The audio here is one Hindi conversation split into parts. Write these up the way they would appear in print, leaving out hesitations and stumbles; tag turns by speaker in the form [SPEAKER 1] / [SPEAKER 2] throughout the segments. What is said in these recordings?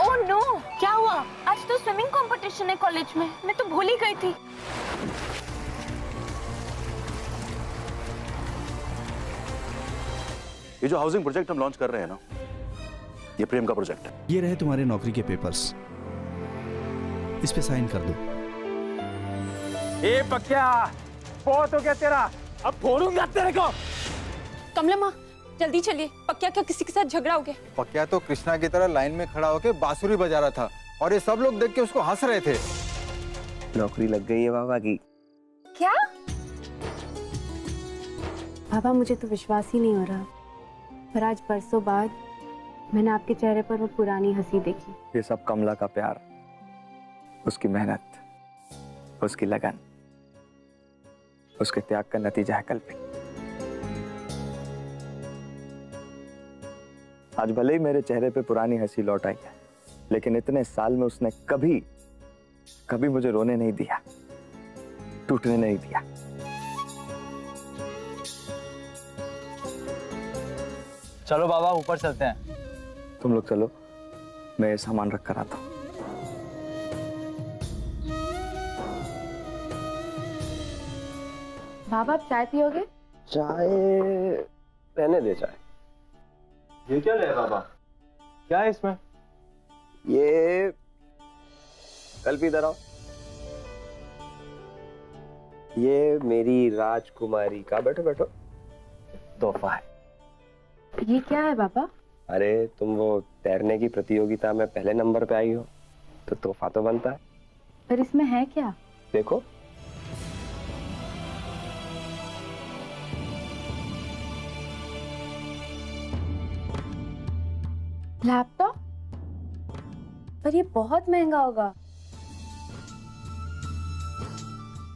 [SPEAKER 1] ओह नो, क्या हुआ? आज तो स्विमिंग कंपटीशन है कॉलेज में, मैं तो भूल ही गई थी।
[SPEAKER 2] ये जो हाउसिंग प्रोजेक्ट हम लॉन्च कर रहे हैं ना, ये प्रेम का प्रोजेक्ट है।
[SPEAKER 3] ये रहे तुम्हारे नौकरी के पेपर्स, इस पे साइन कर दो।
[SPEAKER 4] ए पक्या, बहुत हो गया तेरा, अब फोड़ूंगा तेरे को।
[SPEAKER 1] कमला माँ, जल्दी चलिए, पक्या का किसी के साथ झगड़ा हो गया।
[SPEAKER 5] पक्या तो कृष्णा की तरह लाइन में खड़ा होकर बांसुरी बजा रहा था और ये सब लोग देख के उसको हंस रहे थे।
[SPEAKER 6] नौकरी लग गई है बाबा की।
[SPEAKER 1] क्या?
[SPEAKER 7] बाबा, मुझे तो विश्वास ही नहीं हो रहा, पर आज बरसों बाद मैंने आपके चेहरे पर वो पुरानी हंसी देखी।
[SPEAKER 6] ये सब कमला का प्यार, उसकी मेहनत, उसकी लगन, उसके त्याग का नतीजा है कल्पी। आज भले ही मेरे चेहरे पे पुरानी हंसी लौट आई है, लेकिन इतने साल में उसने कभी कभी मुझे रोने नहीं दिया, टूटने नहीं दिया।
[SPEAKER 8] चलो बाबा, ऊपर चलते हैं।
[SPEAKER 6] तुम लोग चलो, मैं ये सामान रख कर आता हूँ।
[SPEAKER 7] बाबा, आप चाय पियोगे?
[SPEAKER 6] चाय रहने दे। चाय
[SPEAKER 8] ये क्या ले बाबा? क्या है इसमें?
[SPEAKER 6] ये कल भी इधर आओ। ये मेरी राजकुमारी का, बैठो बैठो, तोहफा है।
[SPEAKER 7] ये क्या है बाबा?
[SPEAKER 6] अरे तुम वो तैरने की प्रतियोगिता में पहले नंबर पे आई हो, तो तोहफा तो बनता है।
[SPEAKER 7] पर इसमें है क्या?
[SPEAKER 6] देखो।
[SPEAKER 7] लैपटॉप? पर ये बहुत महंगा होगा।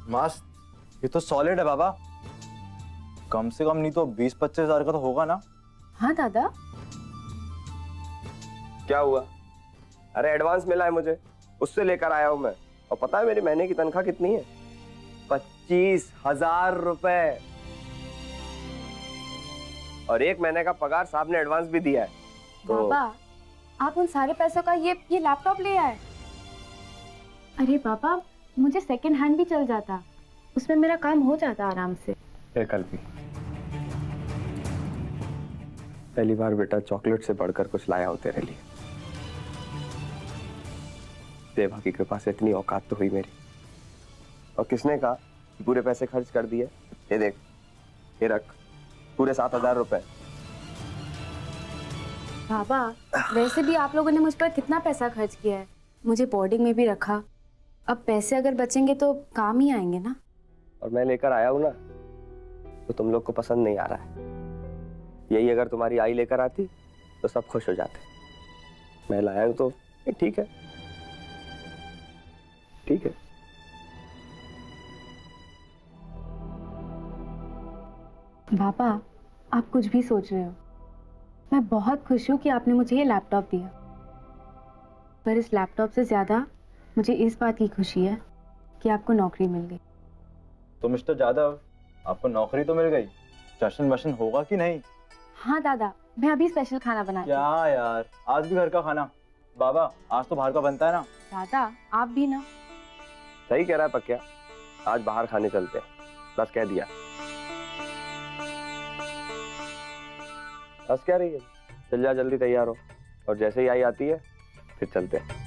[SPEAKER 8] मस्त, ये तो सॉलिड है बाबा। कम से कम नहीं तो 20-25 हजार का तो होगा ना?
[SPEAKER 7] हाँ दादा।
[SPEAKER 6] क्या हुआ? अरे एडवांस मिला है मुझे, उससे लेकर आया हूं मैं। और पता है मेरी महीने की तनख्वाह कितनी है? 25,000 रुपए। और 1 महीने का पगार साहब ने एडवांस भी दिया है। तो
[SPEAKER 7] बाबा, आप उन सारे पैसों का ये लैपटॉप ले आए? अरे बाबा, मुझे सेकंड हैंड भी चल जाता, उसमें मेरा काम हो जाता आराम से।
[SPEAKER 6] कल भी पहली बार बेटा चॉकलेट से बढ़कर कुछ लाया हो तेरे लिए। देवा की कृपा से इतनी औकात तो हुई मेरी। और किसने कहा पूरे पैसे खर्च कर दिए? ये देख, ये रख, पूरे 7,000 रुपए।
[SPEAKER 7] बाबा, वैसे भी आप लोगों ने मुझ पर कितना पैसा खर्च किया है, मुझे बोर्डिंग में भी रखा। अब पैसे अगर बचेंगे तो काम ही आएंगे ना।
[SPEAKER 6] और मैं लेकर आया हूं ना, तो तुम लोग को पसंद नहीं आ रहा है। यही अगर तुम्हारी आई लेकर आती तो सब खुश हो जाते। मैं लाया हूं तो ठीक है, ठीक है।
[SPEAKER 7] बाबा, आप कुछ भी सोच रहे हो। मैं बहुत खुश हूँ कि आपने मुझे ये लैपटॉप दिया, पर इस लैपटॉप से ज्यादा मुझे इस बात की खुशी है कि आपको नौकरी मिल गई।
[SPEAKER 8] तो मिस्टर जादव, आपको नौकरी तो मिल गई, जश्न वशन होगा कि नहीं?
[SPEAKER 7] हाँ दादा, मैं अभी स्पेशल खाना बनाती हूँ।
[SPEAKER 8] क्या यार, आज भी घर का खाना? बाबा, आज तो बाहर का बनता है ना?
[SPEAKER 7] दादा, आप भी ना।
[SPEAKER 6] सही कह रहा है पक्या, आज बाहर खाने चलते हैं। बस कह दिया। बस क्या रही है, चल जा, जल्दी तैयार हो। और जैसे ही आई आती है फिर चलते हैं।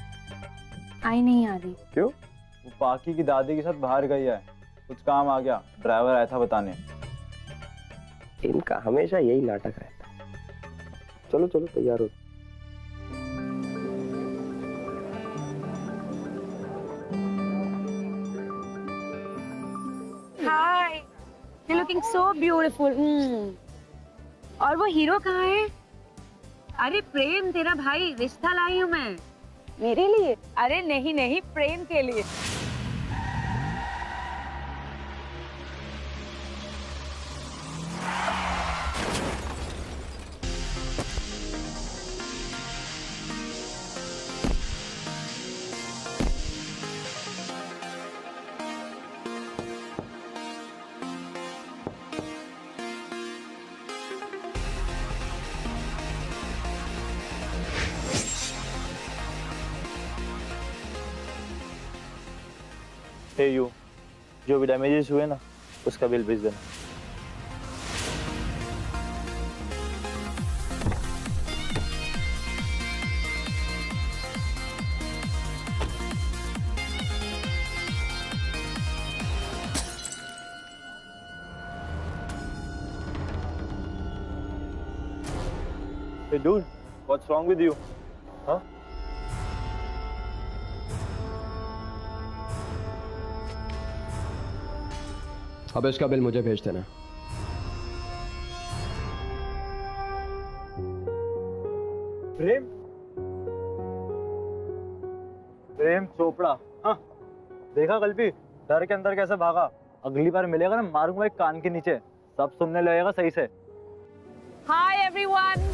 [SPEAKER 7] आई नहीं आ रही।
[SPEAKER 8] क्यों? वो पाकी की दादी के साथ बाहर गई है, कुछ काम आ गया, ड्राइवर आया था बताने।
[SPEAKER 6] इनका हमेशा यही नाटक रहता है। चलो चलो तैयार हो।
[SPEAKER 1] हाय, you're looking so beautiful. और वो हीरो कहाँ है? अरे प्रेम, तेरा भाई, रिश्ता लाई हूँ मैं। मेरे लिए? अरे नहीं नहीं, प्रेम के लिए।
[SPEAKER 8] हे यू, जो भी डैमेजेस हुए ना उसका बिल भेज देना। Hey dude, what's wrong with you? Huh?
[SPEAKER 9] अब इसका बिल मुझे भेज देना।
[SPEAKER 8] प्रेम चोपड़ा, हाँ देखा कल्पी डर के अंदर कैसे भागा। अगली बार मिलेगा ना मारूंगा एक कान के नीचे, सब सुनने लगेगा सही से।
[SPEAKER 1] Hi everyone.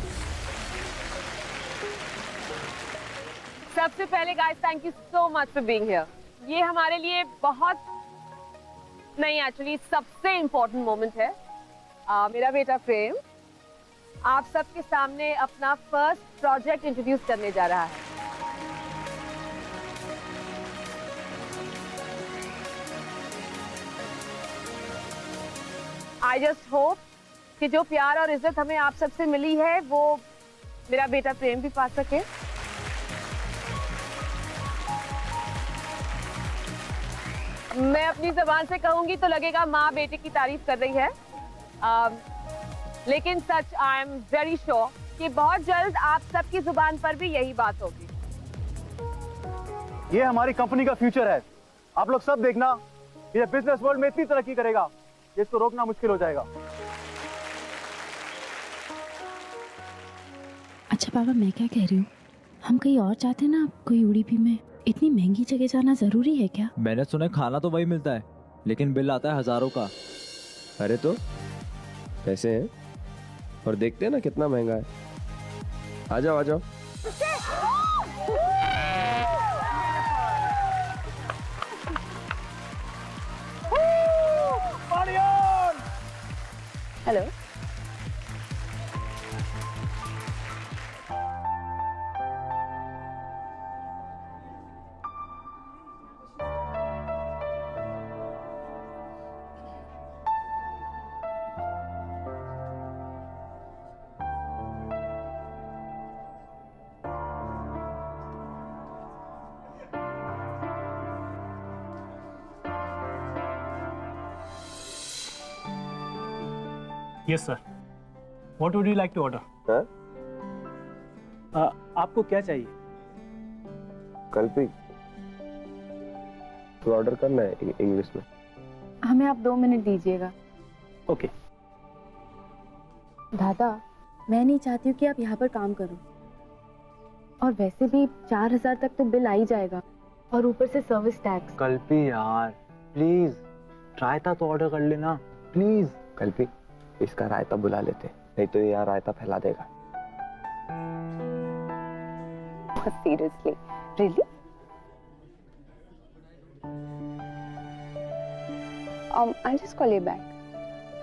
[SPEAKER 1] सबसे पहले guys thank you so much for being here. ये हमारे लिए बहुत नहीं, एक्चुअली सबसे इम्पोर्टेंट मोमेंट है। मेरा बेटा प्रेम आप सबके सामने अपना फर्स्ट प्रोजेक्ट इंट्रोड्यूस करने जा रहा है। आई जस्ट होप कि जो प्यार और इज्जत हमें आप सबसे मिली है वो मेरा बेटा प्रेम भी पा सके। मैं अपनी जबान से कहूंगी तो लगेगा माँ बेटे की तारीफ कर रही है, लेकिन सच आई एम वेरी श्योर कि बहुत जल्द आप सबकी जुबान पर भी यही बात होगी।
[SPEAKER 8] ये हमारी कंपनी का फ्यूचर है, आप लोग सब देखना। ये बिजनेस वर्ल्ड में इतनी तरक्की करेगा, इसको रोकना मुश्किल हो जाएगा।
[SPEAKER 10] अच्छा पापा, मैं क्या कह रही हूँ, हम कहीं और जाते ना, कोई यूडीपी में। इतनी महंगी जगह जाना जरूरी है क्या?
[SPEAKER 11] मैंने सुना खाना तो वही मिलता है, लेकिन बिल आता है हजारों का।
[SPEAKER 9] अरे तो पैसे हैं और देखते हैं ना कितना महंगा है। आ जाओ आ जाओ।
[SPEAKER 1] Hello,
[SPEAKER 4] yes sir, what would you like to order? आपको क्या चाहिए?
[SPEAKER 9] कल्पी तो ऑर्डर करना है इंग्लिश में।
[SPEAKER 7] हमें आप 2 मिनट दीजिएगा।
[SPEAKER 4] ओके।
[SPEAKER 7] दादा, मैं नहीं चाहती हूँ कि आप यहाँ पर काम करो, और वैसे भी 4000 तक तो बिल आ ही जाएगा, और ऊपर से सर्विस टैक्स।
[SPEAKER 8] कल्पी यार प्लीज रायता तो ऑर्डर कर लेना प्लीज।
[SPEAKER 6] कल्पी इसका रायता बुला लेते, नहीं तो ये यहाँ रायता फैला देगा।
[SPEAKER 1] Seriously really? I'll just call you back.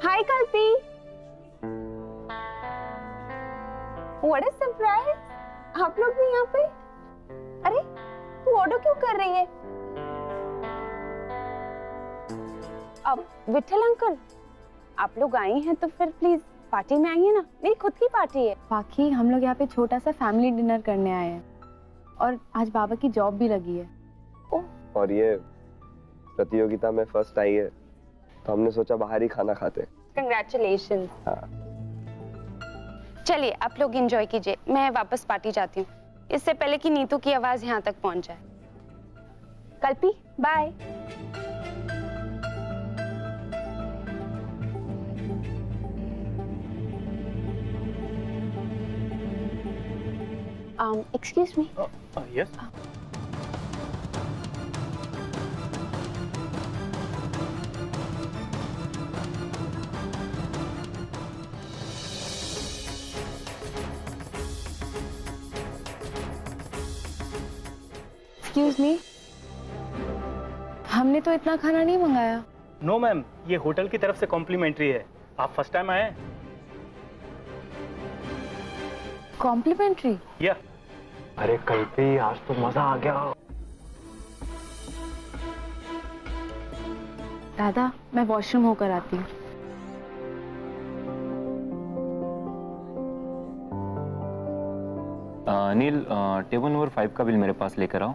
[SPEAKER 1] Hi Kalpi. What a surprise! आप लोग भी यहाँ पे? अरे तू ऑर्डर क्यों कर रही है? अब विठल अंकल, आप लोग आई हैं तो फिर प्लीज पार्टी में आइए ना, मेरी खुद की पार्टी है।
[SPEAKER 7] बाकी हम लोग यहाँ पे छोटा सा फैमिली डिनर करने आए हैं, और आज बाबा की जॉब भी लगी है।
[SPEAKER 6] और ये प्रतियोगिता में फर्स्ट आई है, तो हमने सोचा बाहर ही खाना खाते।
[SPEAKER 1] कंग्रेचुलेशंस।
[SPEAKER 6] हाँ।
[SPEAKER 12] चलिए आप लोग एंजॉय कीजिए, मैं वापस पार्टी जाती हूँ, इससे पहले कि नीतू की आवाज यहाँ तक पहुँच जाए।
[SPEAKER 1] Kalpi bye. Excuse me.
[SPEAKER 4] Yes.
[SPEAKER 7] Excuse me. हमने तो इतना खाना नहीं मंगाया।
[SPEAKER 4] नो मैम, ये होटल की तरफ से कॉम्प्लीमेंट्री है। आप फर्स्ट टाइम आए हैं?
[SPEAKER 7] कॉम्प्लीमेंट्री?
[SPEAKER 4] या।
[SPEAKER 8] अरे कल्पी आज तो मजा आ गया।
[SPEAKER 7] दादा, मैं वॉशरूम होकर आती हूँ।
[SPEAKER 13] नील, टेबल नंबर 5 का बिल मेरे पास लेकर आओ।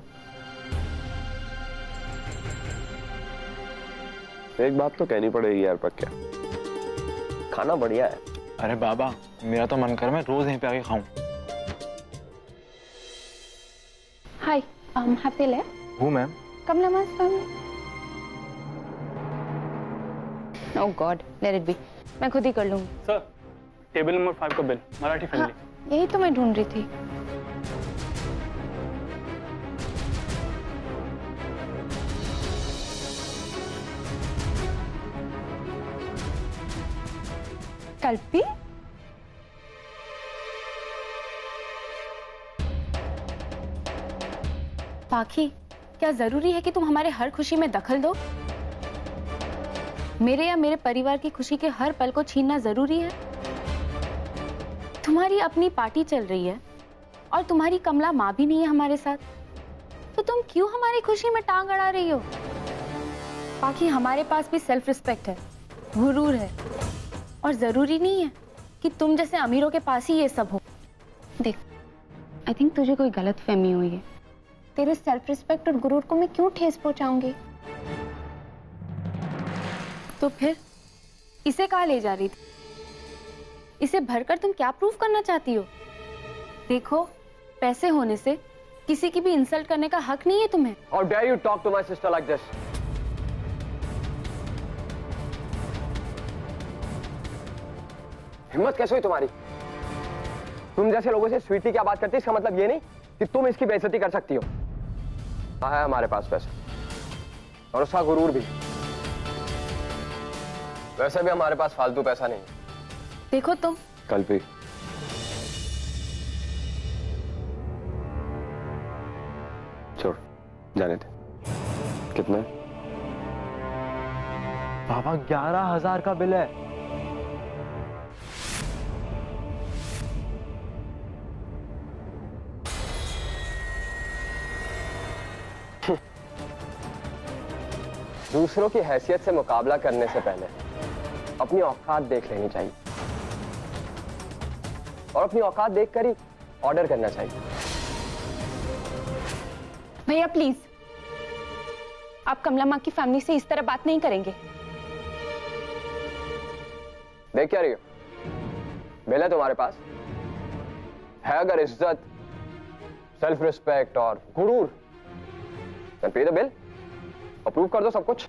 [SPEAKER 6] एक बात तो कहनी पड़ेगी यार पक्का, खाना बढ़िया है।
[SPEAKER 8] अरे बाबा, मेरा तो मन कर मैं रोज यहीं पे आके खाऊं।
[SPEAKER 12] हाय, हैप्पी ले
[SPEAKER 8] हूँ मैम।
[SPEAKER 12] कमला मास family. Oh god, let it be, मैं खुद ही कर लूंगी।
[SPEAKER 4] सर, टेबल नंबर 5 का बिल, मराठी फैमिली।
[SPEAKER 12] यही तो मैं ढूंढ रही थी। कल्पी,
[SPEAKER 7] पाखी, क्या जरूरी है कि तुम हमारे हर खुशी में दखल दो? मेरे या मेरे परिवार की खुशी के हर पल को छीनना जरूरी है? तुम्हारी अपनी पार्टी चल रही है और तुम्हारी कमला माँ भी नहीं है हमारे साथ, तो तुम क्यों हमारी खुशी में टांग अड़ा रही हो? पाखी, हमारे पास भी सेल्फ रिस्पेक्ट है, गुरूर है, और जरूरी नहीं है कि तुम जैसे अमीरों के पास ही ये सब हो।
[SPEAKER 12] देख, आई थिंक तुझे कोई गलत फहमी हुई है। तेरे सेल्फ रिस्पेक्ट और गुरूर को मैं क्यों ठेस पहुंचाऊंगी?
[SPEAKER 7] तो फिर इसे कहाँ ले जा रही थी? इसे भरकर तुम क्या प्रूव करना चाहती हो? देखो, पैसे होने से किसी की भी इंसल्ट करने का हक नहीं है तुम्हें।
[SPEAKER 6] How dare you talk to my sister like this? हिम्मत कैसे हुई तुम्हारी? तुम जैसे लोगों से स्वीटी क्या बात करती, इसका मतलब ये नहीं कि तुम इसकी बेइज्जती कर सकती हो। है हमारे पास पैसा और उसका गुरूर भी। वैसे भी हमारे पास फालतू पैसा नहीं है।
[SPEAKER 7] देखो तुम
[SPEAKER 6] कल्पी, छोड़, जाने दे। कितना?
[SPEAKER 8] बाबा 11,000 का बिल है।
[SPEAKER 6] दूसरों की हैसियत से मुकाबला करने से पहले अपनी औकात देख लेनी चाहिए, और अपनी औकात देखकर ही ऑर्डर करना चाहिए।
[SPEAKER 12] भैया प्लीज, आप कमला माँ की फैमिली से इस तरह बात नहीं करेंगे।
[SPEAKER 6] देख क्या रही हो? बिल है तुम्हारे पास, है अगर इज्जत, सेल्फ रिस्पेक्ट और गुरूर, then pay the bill, approve कर दो सब कुछ।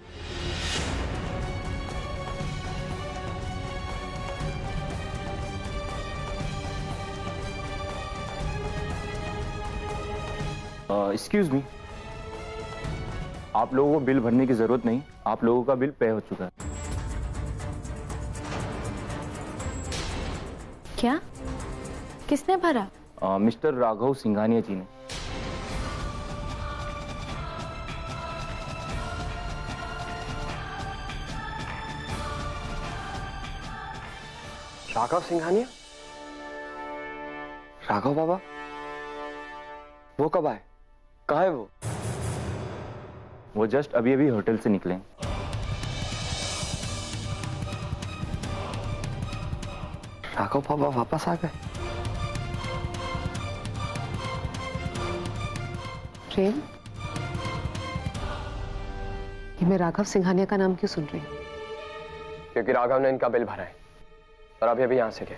[SPEAKER 13] एक्सक्यूज मी, आप लोगों को बिल भरने की जरूरत नहीं, आप लोगों का बिल पे हो चुका है।
[SPEAKER 7] क्या? किसने भरा?
[SPEAKER 13] मिस्टर राघव सिंघानिया जी ने।
[SPEAKER 6] राघव सिंघानिया? राघव बाबा? वो कब आए? कहाँ है वो?
[SPEAKER 13] वो जस्ट अभी अभी होटल से निकले।
[SPEAKER 6] राघव बाबा वापस आ गए?
[SPEAKER 14] प्रेम, ये मैं राघव सिंघानिया का नाम क्यों सुन रही हूँ?
[SPEAKER 6] क्योंकि राघव ने इनका बिल भरा है और अभी अभी यहां से गए।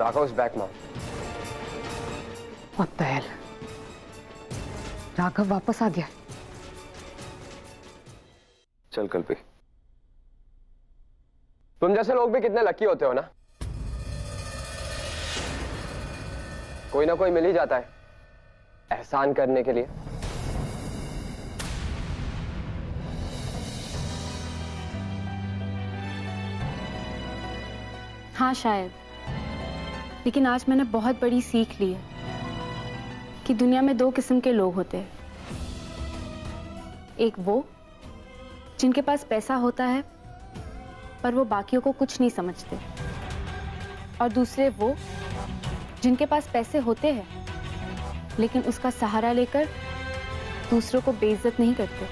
[SPEAKER 6] Raghav is back now.
[SPEAKER 14] What the hell? Raghav वापस आ गया।
[SPEAKER 6] चल कल्पी, तुम जैसे लोग भी कितने लकी होते हो ना, कोई ना कोई मिल ही जाता है एहसान करने के लिए।
[SPEAKER 7] हाँ शायद, लेकिन आज मैंने बहुत बड़ी सीख ली है कि दुनिया में दो किस्म के लोग होते हैं। एक वो जिनके पास पैसा होता है पर वो बाकियों को कुछ नहीं समझते, और दूसरे वो जिनके पास पैसे होते हैं लेकिन उसका सहारा लेकर दूसरों को बेइज्जत नहीं करते।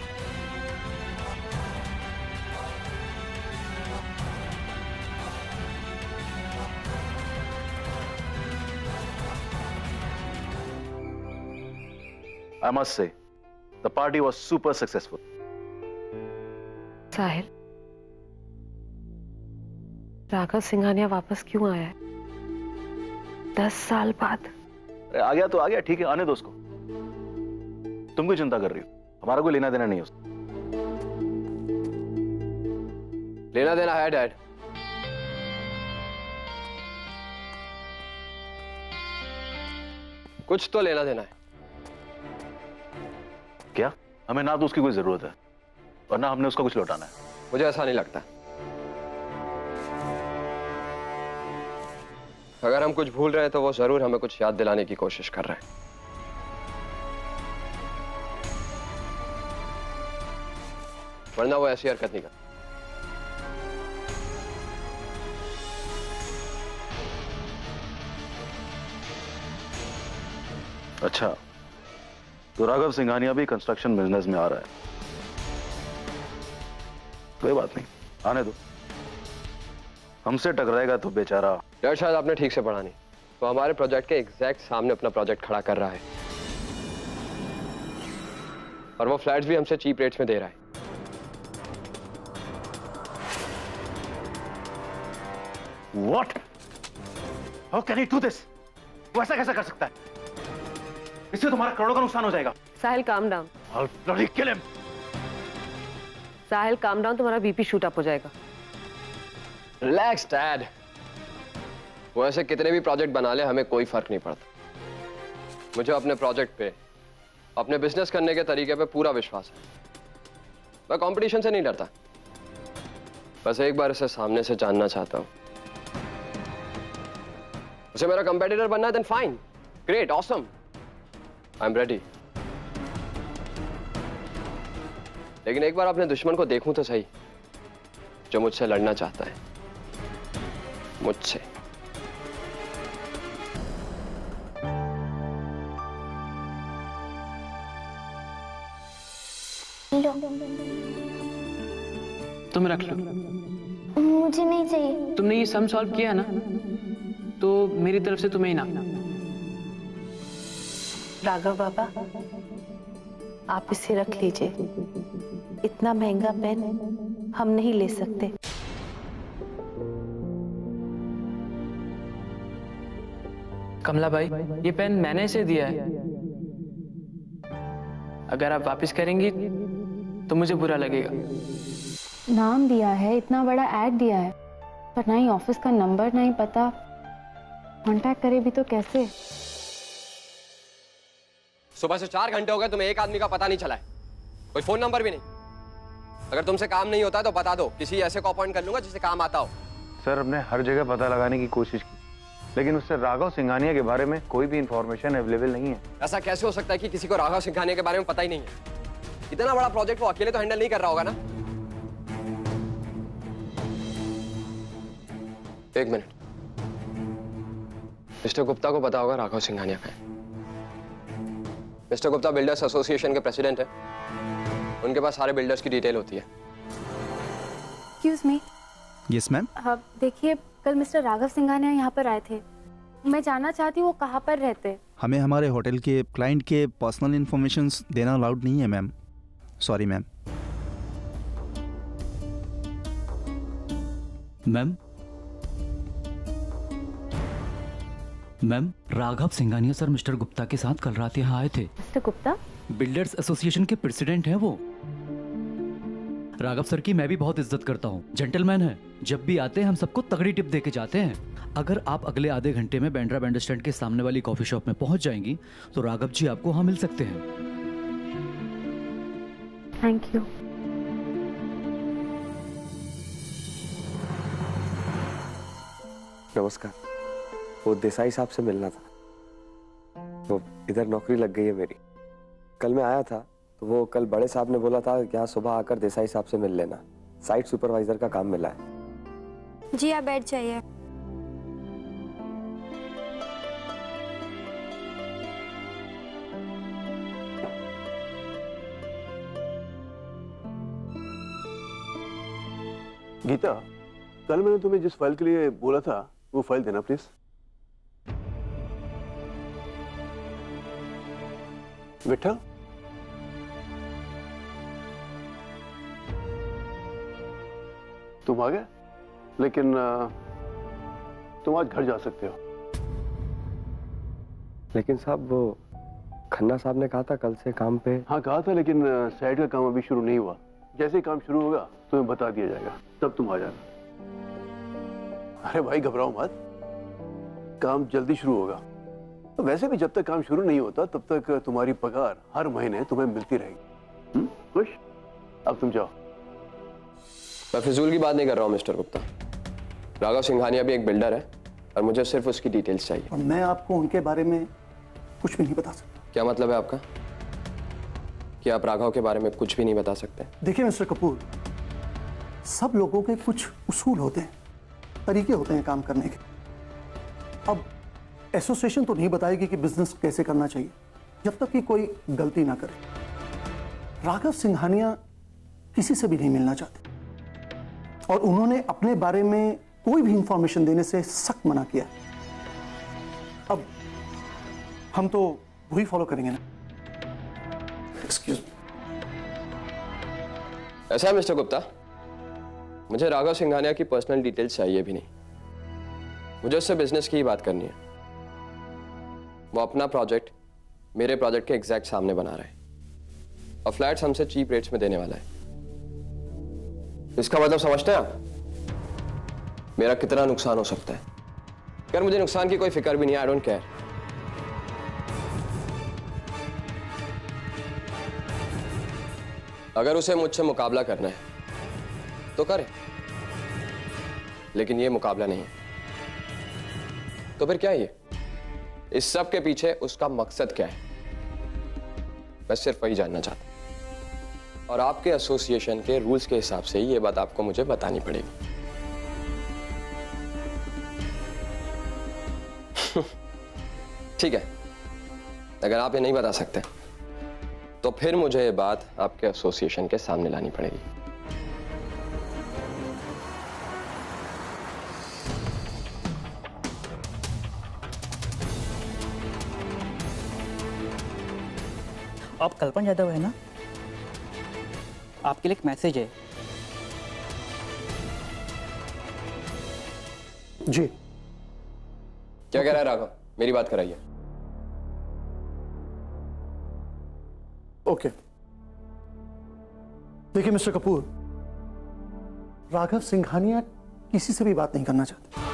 [SPEAKER 2] I must say, the party was super successful.
[SPEAKER 14] साहिल, राघव सिंघानिया वापस क्यों आया है? 10 साल बाद।
[SPEAKER 2] अरे आ गया तो आ गया, ठीक है, आने दो उसको। तुम कोई चिंता कर रही हो? हमारा कोई लेना देना नहीं है उसको।
[SPEAKER 6] लेना देना है डैड। कुछ तो लेना देना है।
[SPEAKER 2] क्या? हमें ना तो उसकी कोई जरूरत है और ना हमने उसका कुछ लौटाना है।
[SPEAKER 6] मुझे ऐसा नहीं लगता। अगर हम कुछ भूल रहे हैं तो वो जरूर हमें कुछ याद दिलाने की कोशिश कर रहे हैं। वरना वो ऐसी हरकत नहीं करता।
[SPEAKER 2] अच्छा, तो राघव सिंघानिया भी कंस्ट्रक्शन बिजनेस में आ रहा है। कोई बात नहीं, आने दो। हमसे टकराएगा तो बेचारा।
[SPEAKER 6] यार शायद आपने ठीक से पढ़ा नहीं। तो हमारे प्रोजेक्ट के एग्जैक्ट सामने अपना प्रोजेक्ट खड़ा कर रहा है और वो फ्लैट्स भी हमसे चीप रेट्स में दे रहा है।
[SPEAKER 2] What? How can he do this? वो ऐसा कैसे कर सकता है? इससे तुम्हारा करोड़ों का नुकसान हो जाएगा।
[SPEAKER 14] Sahil calm down.
[SPEAKER 2] I'll bloody kill him.
[SPEAKER 14] Sahil calm down, तुम्हारा बीपी शूट अप हो जाएगा।
[SPEAKER 6] Relax dad. वो ऐसे कितने भी प्रोजेक्ट बना ले, हमें कोई फर्क नहीं पड़ता। मुझे अपने प्रोजेक्ट पे, अपने बिजनेस करने के तरीके पे पूरा विश्वास है। मैं कंपटीशन से नहीं डरता, बस एक बार इसे सामने से जानना चाहता हूं। उसे मेरा कंपेटिटर बनना है, then fine, great, awesome, I am ready. लेकिन एक बार अपने दुश्मन को देखूं तो सही, जो मुझसे लड़ना चाहता है, मुझसे।
[SPEAKER 15] तुम रख लो।
[SPEAKER 16] मुझे नहीं चाहिए।
[SPEAKER 15] तुमने ये सम सॉल्व किया ना, तो मेरी तरफ से तुम्हें इनाम।
[SPEAKER 17] राघव बाबा, आप इसे रख लीजिए। इतना महंगा पेन हम नहीं ले सकते।
[SPEAKER 15] कमला भाई, ये पेन मैंने इसे दिया है। अगर आप वापस करेंगी तो मुझे बुरा लगेगा।
[SPEAKER 7] नाम दिया है, इतना बड़ा ऐड दिया है, पर ना ही ऑफिस का नंबर, ना ही पता। कांटेक्ट करे भी तो कैसे?
[SPEAKER 6] सुबह से 4 घंटे हो गए, तुम्हें एक आदमी का पता नहीं चला है, कोई फोन नंबर भी नहीं। अगर तुमसे काम नहीं होता तो बता दो, किसी ऐसे को अपॉइंट कर लूंगा जिससे काम आता हो।
[SPEAKER 13] सर, हमने हर जगह पता लगाने की कोशिश की, लेकिन उससे राघव सिंघानिया के बारे में कोई भी इंफॉर्मेशन अवेलेबल नहीं है।
[SPEAKER 6] ऐसा कैसे हो सकता है कि किसी को राघव सिंघानिया के बारे में पता ही नहीं है? इतना बड़ा प्रोजेक्ट वो अकेले तो हैंडल नहीं कर रहा होगा ना। एक मिनट, मिस्टर गुप्ता को पता होगा राघव सिंघानिया का है। मिस्टर गुप्ता बिल्डर्स एसोसिएशन के प्रेसिडेंट है, उनके पास सारे बिल्डर्स की डिटेल होती है।
[SPEAKER 7] Excuse me.
[SPEAKER 3] Yes ma'am.
[SPEAKER 7] देखिए, कल मिस्टर राघव सिंघानिया यहाँ पर आए थे। मैं जानना चाहती हूँ वो कहाँ पर रहते।
[SPEAKER 3] हमें हमारे होटल के क्लाइंट के पर्सनल इन्फॉर्मेशन देना अलाउड नहीं है ma'am. Sorry ma'am.
[SPEAKER 18] Ma'am, Raghav Singhania sir mister Gupta के साथ कल रात यहाँ आए थे।
[SPEAKER 7] मिस्टर गुप्ता
[SPEAKER 18] बिल्डर्स एसोसिएशन के प्रेसिडेंट हैं वो। राघव सर की मैं भी बहुत इज्जत करता हूँ, जेंटलमैन है। जब भी आते हैं हम सबको तगड़ी टिप दे के जाते हैं। अगर आप अगले आधे घंटे में बैंड्रा बैंड स्टैंड के सामने वाली कॉफी शॉप में पहुंच जाएंगी तो राघव जी आपको वहां मिल सकते हैं।
[SPEAKER 7] Thank you.
[SPEAKER 6] नमस्कार। वो देसाई साहब से मिलना था, तो इधर नौकरी लग गई है मेरी। कल मैं आया था तो वो कल बड़े साहब ने बोला था कि यहाँ सुबह आकर देसाई साहब से मिल लेना, साइट सुपरवाइजर का काम मिला है।
[SPEAKER 16] जी आप बैठ जाइए।
[SPEAKER 2] गीता, कल मैंने तुम्हें जिस फाइल के लिए बोला था वो फाइल देना प्लीज। विठल,
[SPEAKER 19] तुम आ गए, लेकिन तुम आज घर जा सकते हो।
[SPEAKER 9] लेकिन साहब वो खन्ना साहब ने कहा था कल से काम पे।
[SPEAKER 19] हाँ कहा था, लेकिन साइड का काम अभी शुरू नहीं हुआ। जैसे ही काम शुरू होगा तुम्हें बता दिया जाएगा, तब तुम आ जाना। अरे भाई घबराओ मत, काम जल्दी शुरू होगा। तो वैसे भी जब तक काम शुरू नहीं होता तब तक तुम्हारी पगार हर महीने तुम्हें मिलती रहेगी। खुश? अब तुम जाओ।
[SPEAKER 6] मैं फिजूल की बात नहीं कर रहा हूँ मिस्टर गुप्ता। राघव सिंघानिया भी एक बिल्डर है और मुझे सिर्फ उसकी डिटेल्स चाहिए।
[SPEAKER 20] और मैं आपको उनके बारे में कुछ भी नहीं बता सकता।
[SPEAKER 6] क्या मतलब है आपका कि आप राघव के बारे में कुछ भी नहीं बता सकते?
[SPEAKER 20] देखिए मिस्टर कपूर, सब लोगों के कुछ उसूल होते हैं, तरीके होते हैं काम करने के। अब एसोसिएशन तो नहीं बताएगी कि बिजनेस कैसे करना चाहिए जब तक कि कोई गलती ना करे। राघव सिंघानिया किसी से भी नहीं मिलना चाहते और उन्होंने अपने बारे में कोई भी इंफॉर्मेशन देने से सख्त मना किया। अब हम तो वही फॉलो करेंगे ना। Excuse me.
[SPEAKER 6] ऐसा है मिस्टर गुप्ता, मुझे राघव सिंघानिया की पर्सनल डिटेल्स चाहिए भी नहीं। मुझे उससे बिजनेस की ही बात करनी है। वो अपना प्रोजेक्ट मेरे प्रोजेक्ट के एग्जैक्ट सामने बना रहा है और फ्लैट्स हमसे चीप रेट्स में देने वाला है। इसका मतलब समझते हैं आप? मेरा कितना नुकसान हो सकता है? यार मुझे नुकसान की कोई फिक्र भी नहीं है। I don't care. अगर उसे मुझसे मुकाबला करना है तो करे, लेकिन ये मुकाबला नहीं है। तो फिर क्या है ये? इस सब के पीछे उसका मकसद क्या है? मैं सिर्फ वही जानना चाहता हूं। और आपके एसोसिएशन के रूल्स के हिसाब से ही ये बात आपको मुझे बतानी पड़ेगी। ठीक है, अगर आप ये नहीं बता सकते तो फिर मुझे ये बात आपके एसोसिएशन के सामने लानी पड़ेगी।
[SPEAKER 15] आप कल्पना यादव है ना? आपके लिए एक मैसेज है।
[SPEAKER 20] जी।
[SPEAKER 6] क्या कह रहा है राघव? मेरी बात कराइए।
[SPEAKER 20] ओके। देखिए मिस्टर कपूर, राघव सिंघानिया किसी से भी बात नहीं करना चाहते।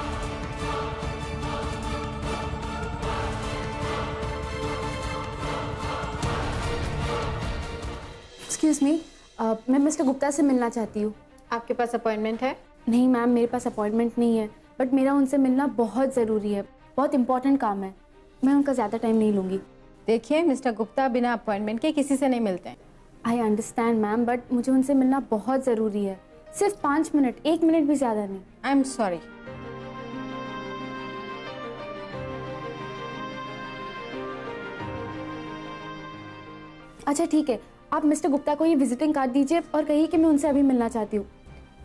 [SPEAKER 7] एक्सक्यूज मी, मैं मिस्टर गुप्ता से मिलना चाहती हूँ।
[SPEAKER 12] आपके पास अपॉइंटमेंट है?
[SPEAKER 7] नहीं मैम, मेरे पास अपॉइंटमेंट नहीं है, बट मेरा उनसे मिलना बहुत ज़रूरी है। बहुत इंपॉर्टेंट काम है। मैं उनका ज़्यादा टाइम नहीं लूँगी।
[SPEAKER 12] देखिए मिस्टर गुप्ता बिना अपॉइंटमेंट के किसी से नहीं मिलते हैं।
[SPEAKER 7] आई अंडरस्टैंड मैम, बट मुझे उनसे मिलना बहुत ज़रूरी है। सिर्फ 5 मिनट, 1 मिनट भी ज़्यादा नहीं।
[SPEAKER 12] I am sorry.
[SPEAKER 7] अच्छा ठीक है, आप मिस्टर गुप्ता को ये विजिटिंग कार्ड दीजिए और कहिए कि मैं उनसे अभी मिलना चाहती हूँ।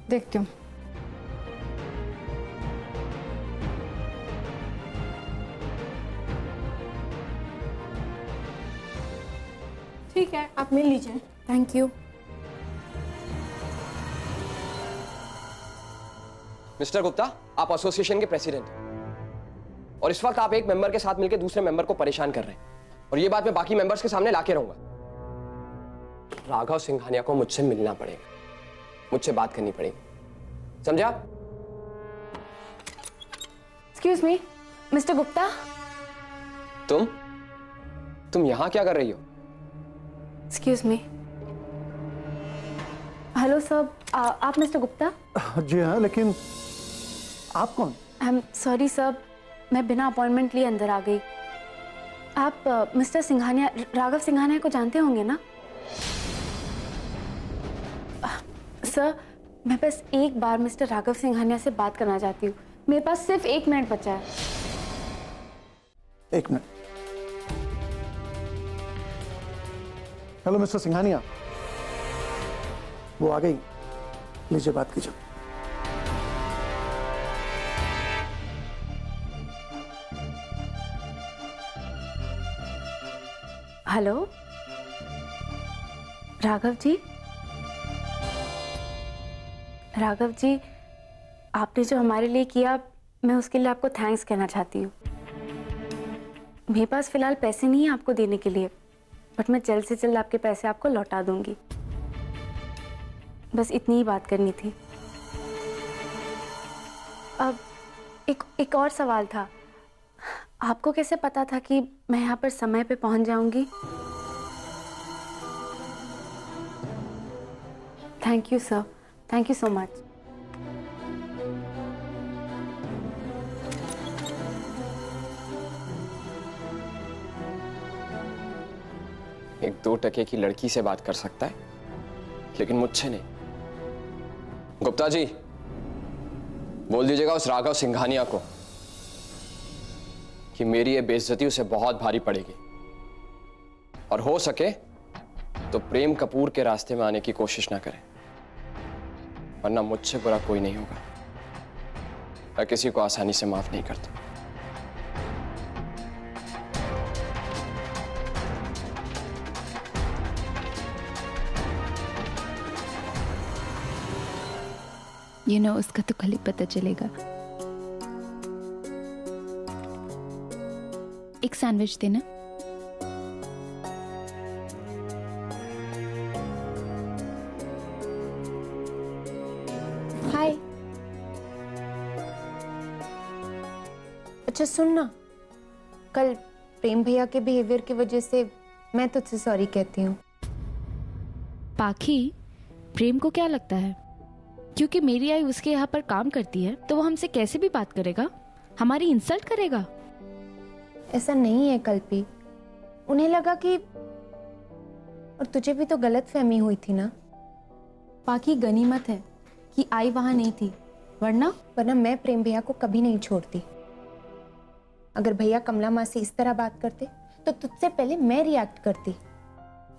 [SPEAKER 12] देखती हूँ। ठीक है, आप मिल लीजिए।
[SPEAKER 7] Thank you.
[SPEAKER 6] मिस्टर गुप्ता, आप एसोसिएशन के प्रेसिडेंट हैं और इस वक्त आप एक मेंबर के साथ मिलकर दूसरे मेंबर को परेशान कर रहे हैं और ये बात मैं बाकी मेंबर्स के सामने लाके रहूंगा। राघव सिंघानिया को मुझसे मिलना पड़ेगा, मुझसे बात करनी पड़ेगी, समझा?
[SPEAKER 7] Excuse me, mister Gupta.
[SPEAKER 6] तुम यहां क्या कर रही हो?
[SPEAKER 7] Excuse me. हेलो सर, आप मिस्टर गुप्ता?
[SPEAKER 20] जी हाँ, लेकिन आप कौन?
[SPEAKER 7] आई एम सॉरी सर, मैं बिना अपॉइंटमेंट लिए अंदर आ गई। आप मिस्टर सिंघानिया, राघव सिंघानिया को जानते होंगे ना? सर, मैं बस एक बार मिस्टर राघव सिंघानिया से बात करना चाहती हूँ। मेरे पास सिर्फ 1 मिनट बचा है।
[SPEAKER 20] 1 मिनट। हेलो मिस्टर सिंघानिया, वो आ गई, लीजिए बात कीजिए।
[SPEAKER 7] हेलो राघव जी। राघव जी, आपने जो हमारे लिए किया, मैं उसके लिए आपको थैंक्स कहना चाहती हूँ। मेरे पास फिलहाल पैसे नहीं है आपको देने के लिए, बट मैं जल्द से जल्द आपके पैसे आपको लौटा दूंगी। बस इतनी ही बात करनी थी। अब एक और सवाल था, आपको कैसे पता था कि मैं यहाँ पर समय पे पहुँच जाऊंगी? Thank you sir, thank you so much.
[SPEAKER 6] एक 2 टके की लड़की से बात कर सकता है, लेकिन मुझसे नहीं। गुप्ता जी, बोल दीजिएगा उस राघव सिंघानिया को कि मेरी ये बेइज्जती उसे बहुत भारी पड़ेगी, और हो सके तो प्रेम कपूर के रास्ते में आने की कोशिश ना करें, वरना मुझसे बुरा कोई नहीं होगा। मैं किसी को आसानी से माफ नहीं करता।
[SPEAKER 10] उसका तो कल ही पता चलेगा। एक सैंडविच देना।
[SPEAKER 12] हाय। अच्छा सुन ना, कल प्रेम भैया के बिहेवियर की वजह से मैं तुझसे सॉरी कहती हूँ।
[SPEAKER 10] पाखी, प्रेम को क्या लगता है क्योंकि मेरी आई उसके यहाँ पर काम करती है तो वो हमसे कैसे भी बात करेगा, हमारी इंसल्ट करेगा?
[SPEAKER 12] ऐसा नहीं है कल्पी, उन्हें लगा कि, और तुझे भी तो गलतफहमी हुई थी ना।
[SPEAKER 7] पाखी, गनीमत है कि आई वहां नहीं थी, वरना
[SPEAKER 12] मैं प्रेम भैया को कभी नहीं छोड़ती। अगर भैया कमला माँ से इस तरह बात करते तो तुझसे पहले मैं रिएक्ट करती,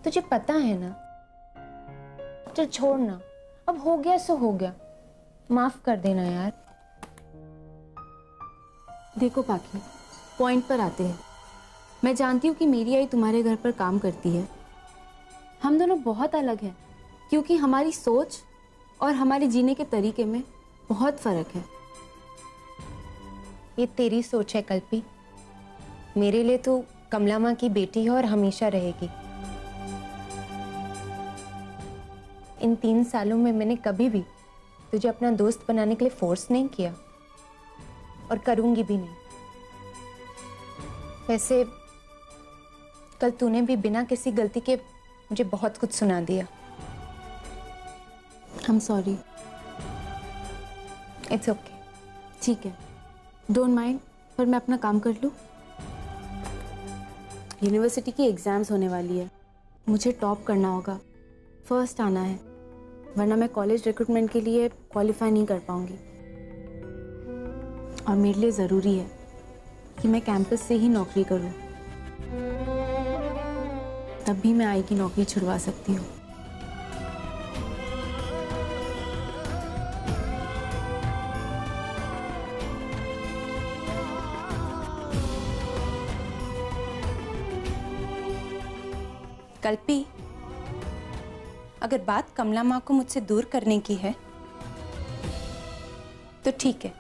[SPEAKER 12] तुझे पता है ना। चल छोड़ना, अब हो गया सो हो गया, माफ कर देना यार।
[SPEAKER 7] देखो पाखी, पॉइंट पर आते हैं। मैं जानती हूँ कि मेरी आई तुम्हारे घर पर काम करती है। हम दोनों बहुत अलग हैं क्योंकि हमारी सोच और हमारे जीने के तरीके में बहुत फर्क है।
[SPEAKER 12] ये तेरी सोच है कल्पी, मेरे लिए तो कमला माँ की बेटी है और हमेशा रहेगी। इन 3 सालों में मैंने कभी भी तुझे अपना दोस्त बनाने के लिए फोर्स नहीं किया और करूंगी भी नहीं। वैसे कल तूने भी बिना किसी गलती के मुझे बहुत कुछ सुना दिया।
[SPEAKER 7] I'm sorry.
[SPEAKER 12] It's okay.
[SPEAKER 7] ठीक है, डोंट माइंड, पर मैं अपना काम कर लूँ। यूनिवर्सिटी की एग्जाम्स होने वाली है, मुझे टॉप करना होगा, फर्स्ट आना है, वरना मैं कॉलेज रिक्रूटमेंट के लिए क्वालिफाई नहीं कर पाऊंगी। और मेरे लिए ज़रूरी है कि मैं कैंपस से ही नौकरी करूं, तब भी मैं आई की नौकरी छुड़वा सकती हूँ।
[SPEAKER 12] कल्पी, अगर बात कमला माँ को मुझसे दूर करने की है तो ठीक है,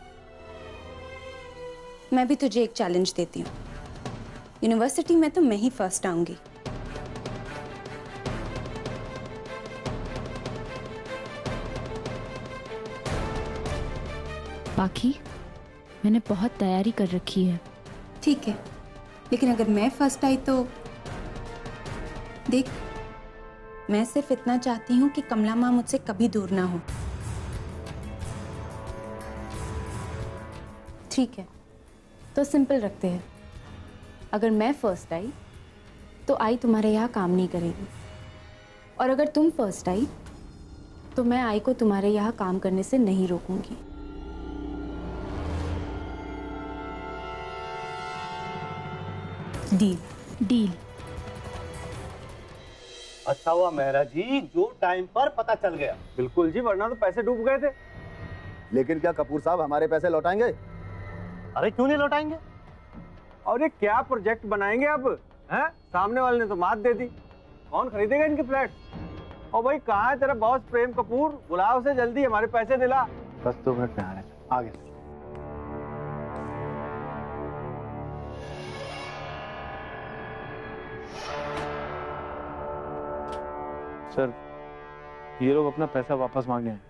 [SPEAKER 12] मैं भी तुझे एक चैलेंज देती हूँ। यूनिवर्सिटी में तो मैं ही फर्स्ट आऊंगी।
[SPEAKER 10] पाखी, मैंने बहुत तैयारी कर रखी है।
[SPEAKER 12] ठीक है, लेकिन अगर मैं फर्स्ट आई तो देख, मैं सिर्फ इतना चाहती हूँ कि कमला माँ मुझसे कभी दूर ना हो।
[SPEAKER 7] ठीक है, तो सिंपल रखते हैं। अगर मैं फर्स्ट आई तो आई तुम्हारे यहाँ काम नहीं करेगी, और अगर तुम फर्स्ट आई तो मैं आई को तुम्हारे यहाँ काम करने से नहीं रोकूंगी। डील?
[SPEAKER 10] डील।
[SPEAKER 4] अच्छा हुआ मेहरा जी, जो टाइम पर पता चल गया।
[SPEAKER 8] बिल्कुल जी, वरना तो पैसे डूब गए थे।
[SPEAKER 5] लेकिन क्या कपूर साहब हमारे पैसे लौटाएंगे?
[SPEAKER 4] अरे क्यों नहीं लौटाएंगे?
[SPEAKER 8] और ये क्या प्रोजेक्ट बनाएंगे अब? हैं? सामने वाले ने तो मात दे दी, कौन खरीदेगा इनके फ्लैट? और भाई कहाँ है तेरा बॉस प्रेम कपूर? बुला उसे जल्दी, हमारे पैसे दिला।
[SPEAKER 13] बस 2 मिनट में आ रहे हैं।
[SPEAKER 20] आगे
[SPEAKER 13] सर, ये लोग अपना पैसा वापस मांगे हैं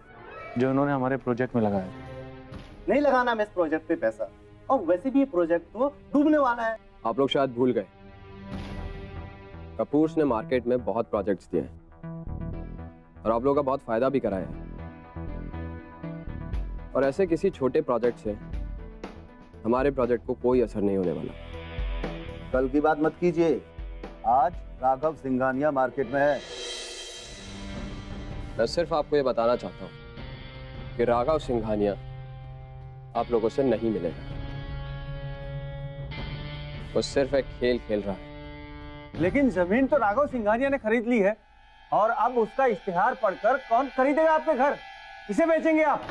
[SPEAKER 13] जो इन्होंने हमारे प्रोजेक्ट में लगाया।
[SPEAKER 20] नहीं लगाना मैं इस प्रोजेक्ट पे पैसा, और वैसे भी ये प्रोजेक्ट तो डूबने वाला है।
[SPEAKER 6] आप लोग शायद भूल गए, कपूर्स ने मार्केट में बहुत प्रोजेक्ट्स दिए हैं और आप लोगों का बहुत फायदा भी कराया है। और ऐसे किसी छोटे प्रोजेक्ट से हमारे प्रोजेक्ट को कोई असर नहीं होने वाला।
[SPEAKER 21] कल की बात मत कीजिए, आज राघव सिंघानिया मार्केट में है।
[SPEAKER 6] मैं सिर्फ आपको ये बताना चाहता हूँ कि राघव सिंघानिया आप लोगों से नहीं मिलेगा। वो सिर्फ एक खेल खेल रहा है।
[SPEAKER 8] लेकिन जमीन तो राघव सिंघानिया ने खरीद ली है, और अब उसका इश्तिहार पढ़कर कौन खरीदेगा आपके घर? किसे बेचेंगे आप?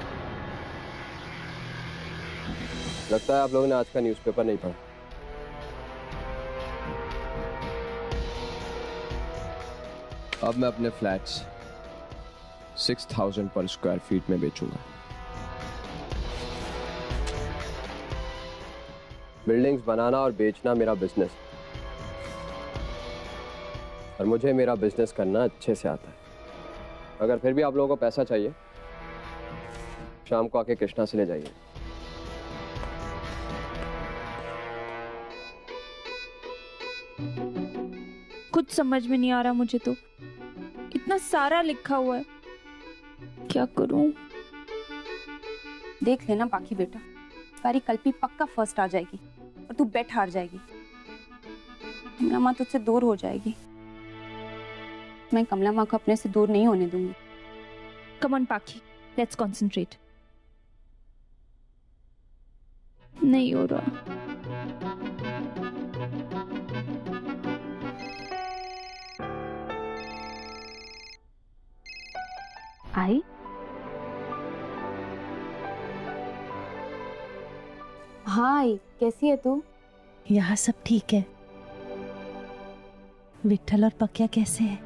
[SPEAKER 6] लगता है आप लोगों ने आज का न्यूज़पेपर नहीं पढ़ा। अब मैं अपने फ्लैट्स 6000 पर स्क्वायर फीट में बेचूंगा। बिल्डिंग्स बनाना और बेचना मेरा बिजनेस, और मुझे मेरा बिजनेस करना अच्छे से आता है। अगर फिर भी आप लोगों को पैसा चाहिए, शाम को आके कृष्णा से ले जाइए।
[SPEAKER 10] कुछ समझ में नहीं आ रहा मुझे तो, इतना सारा लिखा हुआ है, क्या करूं?
[SPEAKER 7] देख लेना पाखी बेटा, सारी कल्पी पक्का फर्स्ट आ जाएगी और तू बेट हार जाएगी। कमला माँ तुझसे दूर हो जाएगी। मैं कमला माँ को अपने से दूर नहीं होने दूंगी।
[SPEAKER 10] कम ऑन पाखी, लेट्स कंसंट्रेट। नहीं हो रहा।
[SPEAKER 7] आई? हाय, कैसी है तू?
[SPEAKER 17] यहाँ सब ठीक है। विट्ठल और पक्या कैसे हैं?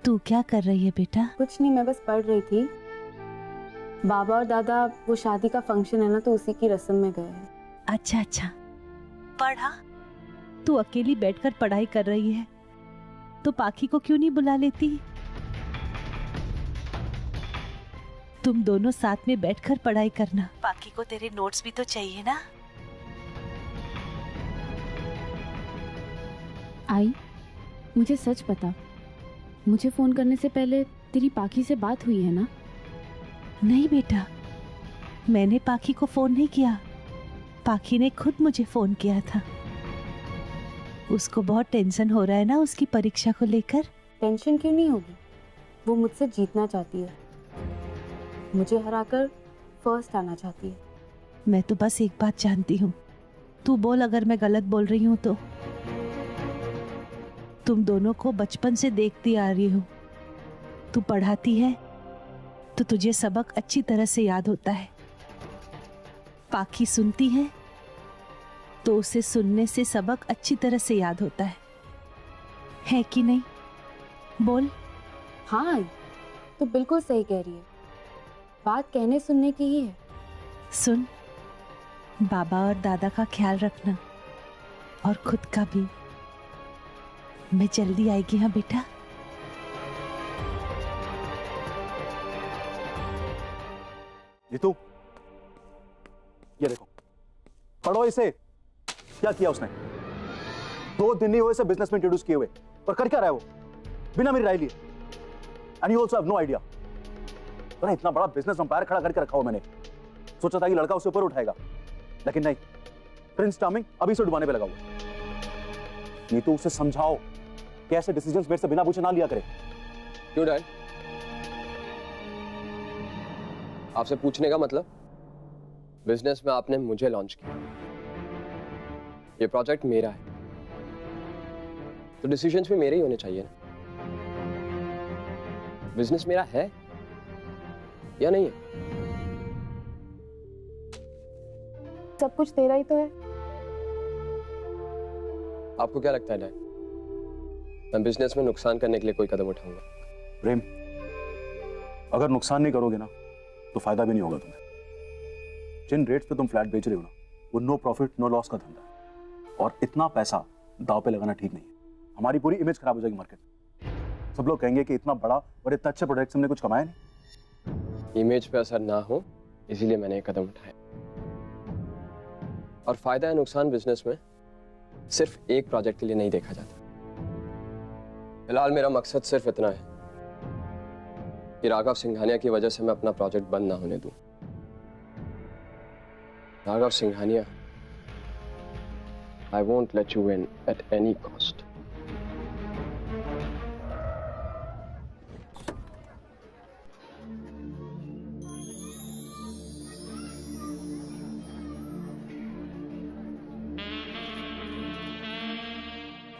[SPEAKER 17] तू क्या कर रही है बेटा?
[SPEAKER 7] कुछ नहीं, मैं बस पढ़ रही थी। बाबा और दादा वो शादी का फंक्शन है ना, तो उसी की रस्म में गए हैं।
[SPEAKER 17] अच्छा अच्छा, पढ़ा। तू अकेली बैठकर पढ़ाई कर रही है तो पाखी को क्यों नहीं बुला लेती? तुम दोनों साथ में बैठकर पढ़ाई करना। पाखी को तेरे नोट्स भी तो चाहिए ना।
[SPEAKER 7] आई, मुझे सच बता, मुझे फोन करने से पहले तेरी पाखी से बात हुई है ना?
[SPEAKER 17] नहीं बेटा, मैंने पाखी को फोन नहीं किया। पाखी ने खुद मुझे फोन किया था। उसको बहुत टेंशन हो रहा है ना उसकी परीक्षा को लेकर।
[SPEAKER 7] टेंशन क्यों नहीं होगी, वो मुझसे जीतना चाहती है, मुझे हराकर फर्स्ट आना चाहती है।
[SPEAKER 17] मैं तो बस एक बात जानती हूँ, तू बोल अगर मैं गलत बोल रही हूँ तो। तुम दोनों को बचपन से देखती आ रही हूँ। तू पढ़ाती है तो तुझे सबक अच्छी तरह से याद होता है। पाखी सुनती है तो उसे सुनने से सबक अच्छी तरह से याद होता है कि नहीं? बोल।
[SPEAKER 7] हाँ, तो बिल्कुल सही कह रही है, बात कहने सुनने की ही है।
[SPEAKER 17] सुन, बाबा और दादा का ख्याल रखना और खुद का भी। मैं जल्दी आएगी। हाँ बेटा।
[SPEAKER 20] जीतू, ये देखो, पढ़ो इसे। क्या किया उसने? 2 दिन नहीं हुए इसे बिजनेस में इंट्रोड्यूस किए हुए, और कर क्या रहा है वो बिना मेरी राय लिए? And you also have no idea. अरे इतना बड़ा बिजनेस अंपायर खड़ा करके रखा हो मैंने, सोचा था कि लड़का उसे ऊपर उठाएगा, लेकिन नहीं, प्रिंस चार्मिंग अभी से डुबाने पे लगा हुआ। नीतू, उसे समझाओ कि ऐसे डिसीजंस मेरे से बिना पूछे ना लिया करे।
[SPEAKER 6] क्यों डैड? आपसे पूछने का मतलब, बिजनेस में आपने मुझे लॉन्च किया, ये प्रोजेक्ट मेरा है, तो डिसीजंस भी मेरे ही होने चाहिए ना। बिजनेस मेरा है या नहीं है?
[SPEAKER 7] सब कुछ तेरा ही तो है।
[SPEAKER 6] आपको क्या लगता है डैड, मैं बिजनेस में नुकसान करने के लिए कोई कदम उठाऊंगा?
[SPEAKER 20] प्रेम, अगर नुकसान नहीं करोगे ना तो फायदा भी नहीं होगा तुम्हें।
[SPEAKER 19] जिन रेट्स पे तुम फ्लैट बेच रहे हो ना, वो नो प्रॉफिट नो लॉस का धंधा है, और इतना पैसा दाव पे लगाना ठीक नहीं है। हमारी पूरी इमेज खराब हो जाएगी मार्केट में। सब लोग कहेंगे कि इतना बड़ा और इतना अच्छे प्रोडक्ट से हमने कुछ कमाया नहीं।
[SPEAKER 6] इमेज पे असर ना हो इसीलिए मैंने एक कदम उठाया। और फायदा या नुकसान बिजनेस में सिर्फ एक प्रोजेक्ट के लिए नहीं देखा जाता। फिलहाल मेरा मकसद सिर्फ इतना है कि राघव सिंघानिया की वजह से मैं अपना प्रोजेक्ट बंद ना होने दूं। Raghav Singhania, I won't let you win at any cost.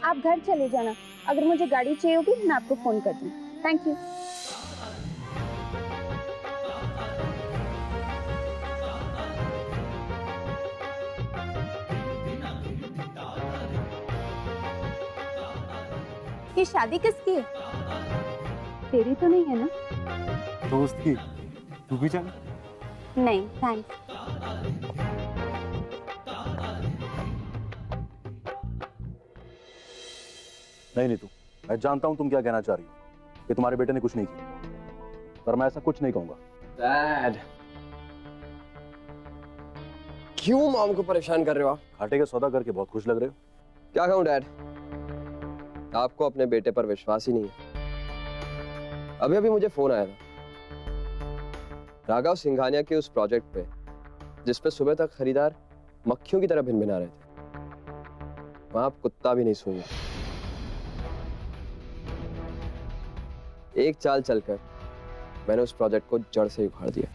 [SPEAKER 7] आप घर चले जाना, अगर मुझे गाड़ी चाहिए होगी मैं आपको फोन कर दूँ। Thank you. ये शादी किसकी है? तेरी तो नहीं है ना?
[SPEAKER 19] दोस्त की। तू भी चल।
[SPEAKER 7] नहीं थैंक्स।
[SPEAKER 19] नहीं नीतू, मैं जानता हूं तुम क्या कहना चाह रही हो कि तुम्हारे बेटे ने कुछ नहीं किया, पर मैं ऐसा कुछ नहीं कहूंगा।
[SPEAKER 6] डैड, क्यों मॉम को परेशान कर रहे हो आप?
[SPEAKER 19] घाटे का सौदा करके बहुत खुश लग रहे हो।
[SPEAKER 6] क्या कहूं डैड, आपको अपने बेटे पर विश्वास ही नहीं है। अभी अभी मुझे फोन आया था राघव सिंघानिया के उस प्रोजेक्ट पे जिस पे सुबह तक खरीदार मक्खियों की तरह भिनभिना रहे थे। वहां आप कुत्ता भी नहीं सोएगा। एक चाल चलकर मैंने उस प्रोजेक्ट को जड़ से उखाड़ दिया।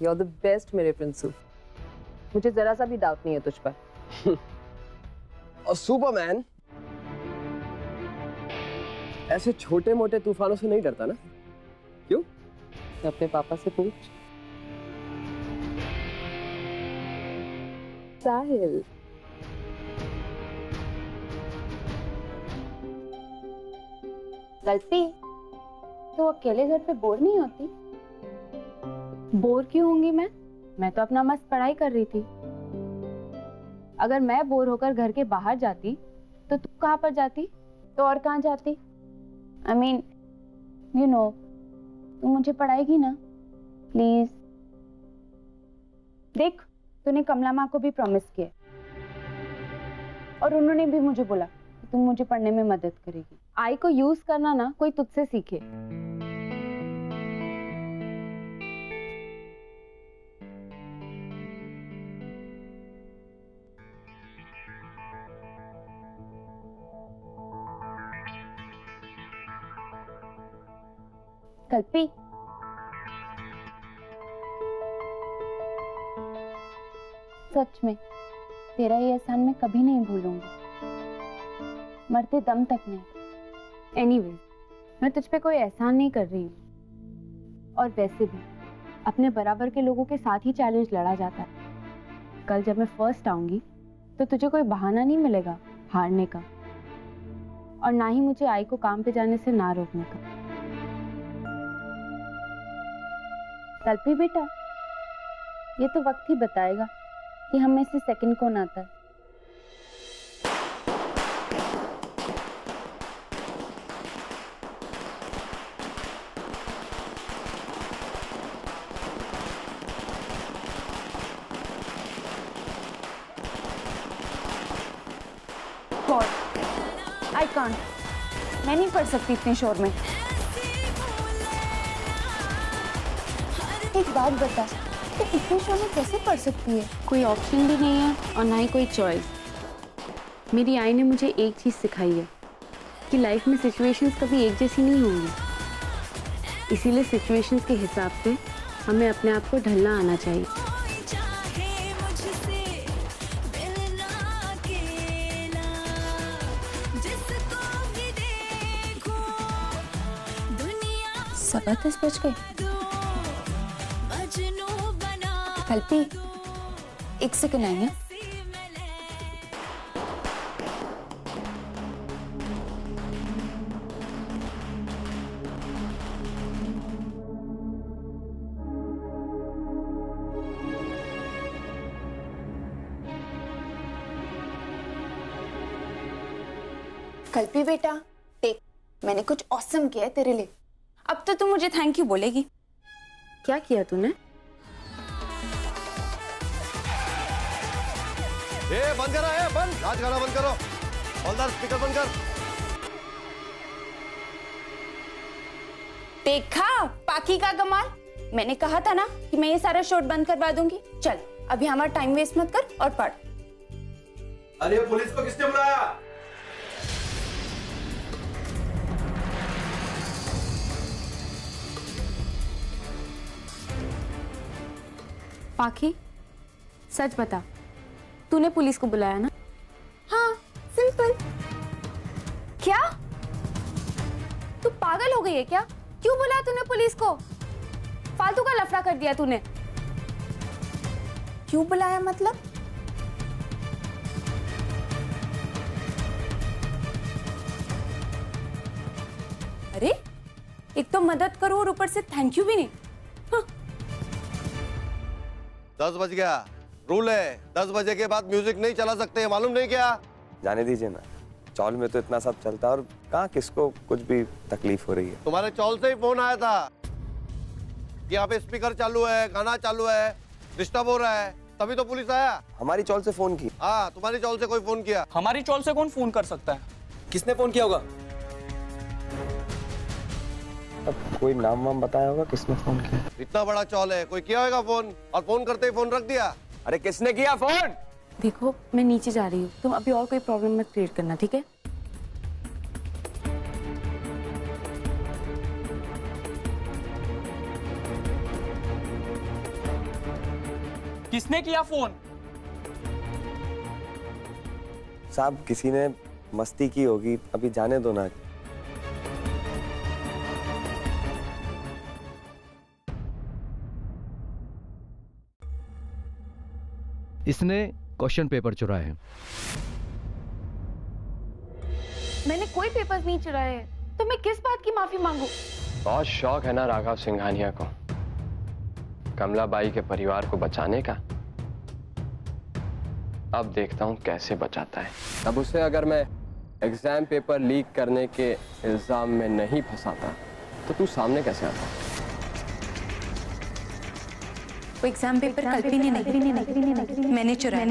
[SPEAKER 14] You're the best मेरे प्रिंसू। मुझे जरा सा भी डाउट नहीं है तुझ पर।
[SPEAKER 6] और सुपरमैन ऐसे छोटे मोटे तूफानों से नहीं डरता ना? क्यों?
[SPEAKER 14] अपने पापा से पूछ। साहिल,
[SPEAKER 7] गलती तो अकेले घर पे बोर नहीं होती? बोर क्यों होंगी मैं तो अपना मस्त पढ़ाई कर रही थी। अगर मैं बोर होकर घर के बाहर जाती तो तू कहाँ पर जाती? तो और कहाँ जाती? I mean, you know, तू मुझे पढ़ाएगी ना प्लीज? देख, तूने कमला माँ को भी प्रॉमिस किया और उन्होंने भी मुझे बोला कि तुम मुझे पढ़ने में मदद करेगी। आई को यूज करना ना कोई तुझसे सीखे। कल्पी, सच में तेरा ये एहसान मैं कभी नहीं भूलूंगी, मरते दम तक नहीं। एनीवे, मैं तुझ पे कोई एहसान नहीं कर रही हूँ, और वैसे भी अपने बराबर के लोगों के साथ ही चैलेंज लड़ा जाता है। कल जब मैं फर्स्ट आऊंगी तो तुझे कोई बहाना नहीं मिलेगा हारने का, और ना ही मुझे आई को काम पे जाने से ना रोकने का। कल्पी बेटा, ये तो वक्त ही बताएगा कि हम में से सेकंड कौन आता है। God, I can't. मैं नहीं पढ़ सकती इतने शोर में। एक बात बता, तो इतने शोर में कैसे पढ़ सकती है? कोई ऑप्शन भी नहीं है और ना ही कोई चॉइस। मेरी आई ने मुझे एक चीज़ सिखाई है कि लाइफ में सिचुएशंस कभी एक जैसी नहीं होंगी, इसीलिए सिचुएशंस के हिसाब से हमें अपने आप को ढलना आना चाहिए। सवा 10 बज गए। कल्पी, एक सेकंड आइए।
[SPEAKER 12] कल्पी बेटा देख, मैंने कुछ ऑसम किया है तेरे लिए। अब तो तू मुझे थैंक यू बोलेगी।
[SPEAKER 7] क्या किया तूने?
[SPEAKER 11] बंद करो, बंद, नाच गाना बंद करो। हॉलदार स्पीकर बंद कर।
[SPEAKER 12] देखा पाखी का कमाल। मैंने कहा था ना कि मैं ये सारा शॉट बंद करवा दूंगी। चल अभी हमारा टाइम वेस्ट मत कर और पढ़।
[SPEAKER 11] अरे पुलिस को किसने बुलाया?
[SPEAKER 7] पाखी सच बता, तूने पुलिस को बुलाया ना?
[SPEAKER 12] हाँ सिंपल। क्या तू पागल हो गई है क्या? क्यों बुलाया तूने पुलिस को? फालतू का लफड़ा कर दिया तूने। क्यों बुलाया मतलब? अरे एक तो मदद करो और ऊपर से थैंक यू भी नहीं।
[SPEAKER 11] 10 बज गया, रूल है 10 बजे के बाद म्यूजिक नहीं चला सकते, मालूम नहीं क्या?
[SPEAKER 9] जाने दीजिए ना, चौल में तो इतना सब चलता है और कहाँ किसको कुछ भी तकलीफ हो रही है।
[SPEAKER 11] तुम्हारे चौल से ही फोन आया था कि यहाँ पे स्पीकर चालू है, गाना चालू है, डिस्टर्ब हो रहा है, तभी तो पुलिस आया।
[SPEAKER 9] हमारी चौल से फोन की?
[SPEAKER 11] हाँ तुम्हारी चौल से कोई फोन किया?
[SPEAKER 15] हमारी चौल से कौन फोन कर सकता है? किसने फोन किया होगा?
[SPEAKER 9] अब कोई नाम वाम बताया होगा किसने फोन किया?
[SPEAKER 11] इतना बड़ा चौल है, कोई किया होगा फोन और फोन करते ही फोन रख दिया।
[SPEAKER 9] अरे किसने किया फोन?
[SPEAKER 7] देखो मैं नीचे जा रही हूँ, तुम अभी और कोई प्रॉब्लम मत क्रिएट करना, ठीक है?
[SPEAKER 15] किसने किया फोन?
[SPEAKER 9] साहब किसी ने मस्ती की होगी, अभी जाने दो ना।
[SPEAKER 18] इसने क्वेश्चन पेपर चुराए हैं।
[SPEAKER 7] मैंने कोई पेपर्स नहीं चुराए हैं, तो मैं किस बात की माफी मांगू?
[SPEAKER 6] बहुत शौक है ना राघव सिंघानिया को कमलाबाई के परिवार को बचाने का। अब देखता हूं कैसे बचाता है। अब उसे अगर मैं एग्जाम पेपर लीक करने के इल्जाम में नहीं फंसाता तो तू सामने कैसे आता?
[SPEAKER 12] वो एग्जाम पेपर कल्पी ने नहीं, मैंने चुराया।